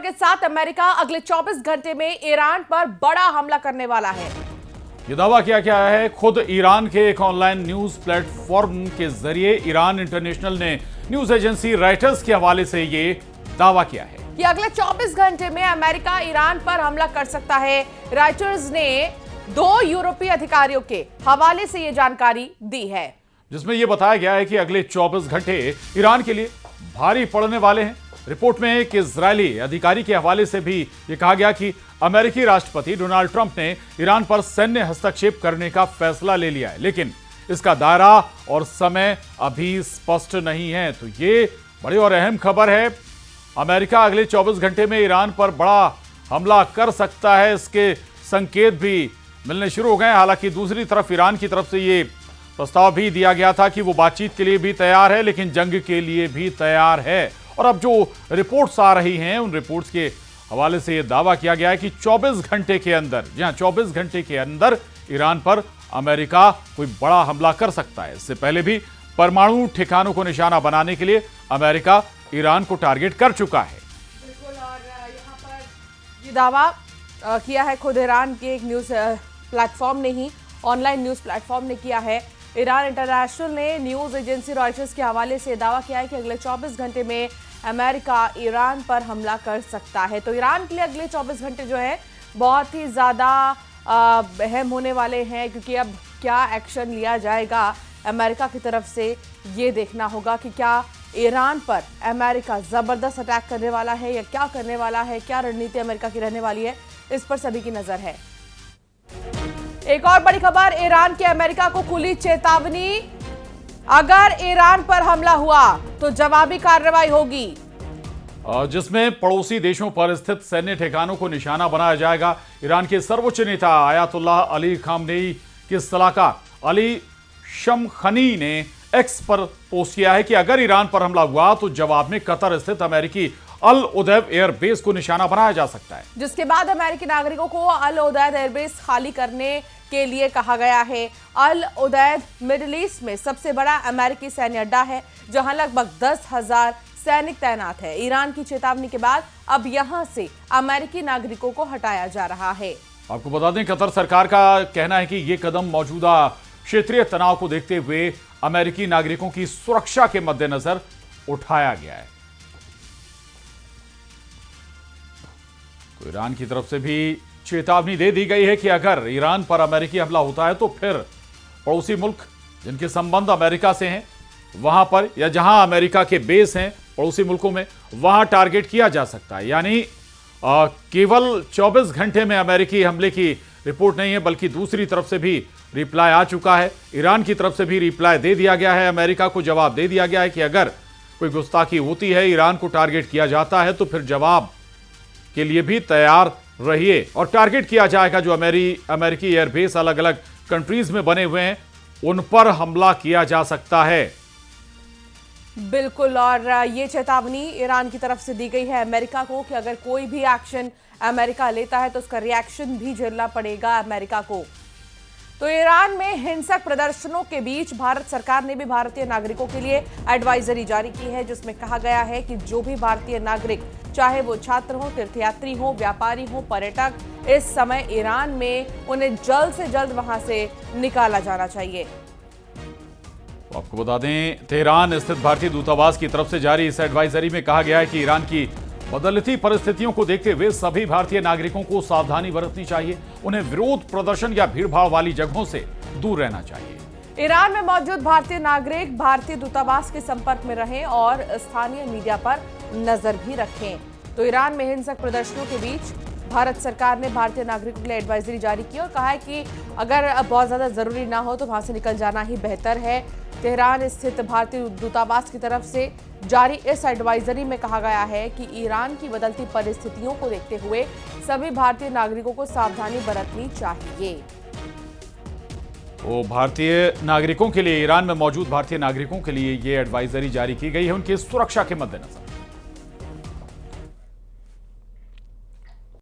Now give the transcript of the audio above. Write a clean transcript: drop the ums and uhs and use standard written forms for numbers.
खबर के साथ अमेरिका अगले 24 घंटे में ईरान पर बड़ा हमला करने वाला है। ये दावा किया गया है खुद ईरान के एक ऑनलाइन न्यूज प्लेटफॉर्म के जरिए। ईरान इंटरनेशनल ने न्यूज एजेंसी रॉयटर्स के हवाले से ये दावा किया है कि अगले 24 घंटे में अमेरिका ईरान पर हमला कर सकता है। रॉयटर्स ने 2 यूरोपीय अधिकारियों के हवाले से ये जानकारी दी है, जिसमें यह बताया गया है कि अगले 24 घंटे ईरान के लिए भारी पड़ने वाले हैं। रिपोर्ट में एक इजरायली अधिकारी के हवाले से भी यह कहा गया कि अमेरिकी राष्ट्रपति डोनाल्ड ट्रंप ने ईरान पर सैन्य हस्तक्षेप करने का फैसला ले लिया है, लेकिन इसका दायरा और समय अभी स्पष्ट नहीं है। तो ये बड़ी और अहम खबर है। अमेरिका अगले 24 घंटे में ईरान पर बड़ा हमला कर सकता है, इसके संकेत भी मिलने शुरू हो गए। हालांकि दूसरी तरफ ईरान की तरफ से ये प्रस्ताव भी दिया गया था कि वो बातचीत के लिए भी तैयार है, लेकिन जंग के लिए भी तैयार है। और अब जो रिपोर्ट्स आ रही हैं, उन रिपोर्ट्स के हवाले से यह दावा किया गया है कि 24 घंटे के अंदर, जी हां, 24 घंटे के अंदर ईरान पर अमेरिका कोई बड़ा हमला कर सकता है। इससे पहले भी परमाणु ठिकानों को निशाना बनाने के लिए अमेरिका ईरान को टारगेट कर चुका है। बिल्कुल, और यहाँ पर ये दावा किया है खुद ईरान के एक न्यूज प्लेटफॉर्म ने ही, ऑनलाइन न्यूज प्लेटफॉर्म ने किया है। ईरान इंटरनेशनल ने न्यूज एजेंसी रॉयटर्स के हवाले से दावा किया है कि अगले 24 घंटे में अमेरिका ईरान पर हमला कर सकता है। तो ईरान के लिए अगले 24 घंटे जो है बहुत ही ज़्यादा अहम होने वाले हैं, क्योंकि अब क्या एक्शन लिया जाएगा अमेरिका की तरफ से ये देखना होगा कि क्या ईरान पर अमेरिका ज़बरदस्त अटैक करने वाला है या क्या करने वाला है, क्या रणनीति अमेरिका की रहने वाली है, इस पर सभी की नज़र है। एक और बड़ी खबर, ईरान की अमेरिका को खुली चेतावनी, अगर ईरान पर हमला हुआ तो जवाबी कार्रवाई होगी, जिसमें पड़ोसी देशों पर स्थित सैन्य ठिकानों को निशाना बनाया जाएगा। ईरान के सर्वोच्च नेता आयतुल्लाह अली खामनेई के सलाहकार अली शमखनी ने एक्स पर पोस्ट किया है कि अगर ईरान पर हमला हुआ तो जवाब में कतर स्थित अमेरिकी अल उदैद एयरबेस को निशाना बनाया जा सकता है, जिसके बाद अमेरिकी नागरिकों को अल उदैद एयरबेस खाली करने के लिए कहा गया है। अल उदैद मिडिल ईस्ट में सबसे बड़ा अमेरिकी सैन्य अड्डा है, जहां लगभग 10,000 सैनिक तैनात है। ईरान की चेतावनी के बाद अब यहां से अमेरिकी नागरिकों को हटाया जा रहा है। आपको बता दें, कतर सरकार का कहना है कि यह कदम मौजूदा क्षेत्रीय तनाव को देखते हुए अमेरिकी नागरिकों की सुरक्षा के मद्देनजर उठाया गया है। तो ईरान की तरफ से भी चेतावनी दे दी गई है कि अगर ईरान पर अमेरिकी हमला होता है तो फिर पड़ोसी मुल्क जिनके संबंध अमेरिका से हैं वहां पर, या जहां अमेरिका के बेस हैं पड़ोसी मुल्कों में, वहां टारगेट किया जा सकता है। यानी केवल 24 घंटे में अमेरिकी हमले की रिपोर्ट नहीं है, बल्कि दूसरी तरफ से भी रिप्लाई आ चुका है। ईरान की तरफ से भी रिप्लाई दे दिया गया है, अमेरिका को जवाब दे दिया गया है कि अगर कोई गुस्ताखी होती है, ईरान को टारगेट किया जाता है, तो फिर जवाब के लिए भी तैयार रहिए। और टारगेट किया जाएगा जो अमेरिकी एयरबेस अलग अलग कंट्रीज में बने हुए हैं, उन पर हमला किया जा सकता है। बिल्कुल, और ये चेतावनी ईरान की तरफ से दी गई है अमेरिका को कि अगर कोई भी एक्शन अमेरिका लेता है तो उसका रिएक्शन भी झेलना पड़ेगा अमेरिका को। तो ईरान में हिंसक प्रदर्शनों के बीच भारत सरकार ने भी भारतीय नागरिकों के लिए एडवाइजरी जारी की है, जिसमें कहा गया है कि जो भी भारतीय नागरिक, चाहे वो छात्र हो, तीर्थयात्री हो, व्यापारी हो, पर्यटक, इस समय ईरान में उन्हें जल्द से जल्द वहां से निकाला जाना चाहिए। तो आपको बता दें, तेहरान स्थित भारतीय दूतावास की तरफ से जारी इस एडवाइजरी में कहा गया है कि ईरान की बदलती परिस्थितियों को देखते हुए सभी भारतीय नागरिकों को सावधानी बरतनी चाहिए। उन्हें विरोध प्रदर्शन या भीड़भाड़ वाली जगहों से दूर रहना चाहिए। ईरान में मौजूद भारतीय नागरिक भारतीय दूतावास के संपर्क में रहें और स्थानीय मीडिया पर नजर भी रखें। तो ईरान में हिंसक प्रदर्शनों के बीच भारत सरकार ने भारतीय नागरिकों के लिए एडवाइजरी जारी की और कहा है कि अगर बहुत ज्यादा जरूरी ना हो तो वहां से निकल जाना ही बेहतर है। तेहरान स्थित भारतीय दूतावास की तरफ से जारी इस एडवाइजरी में कहा गया है कि ईरान की बदलती परिस्थितियों को देखते हुए सभी भारतीय नागरिकों को सावधानी बरतनी चाहिए। तो भारतीय नागरिकों के लिए, ईरान में मौजूद भारतीय नागरिकों के लिए ये एडवाइजरी जारी की गई है उनकी सुरक्षा के मद्देनजर।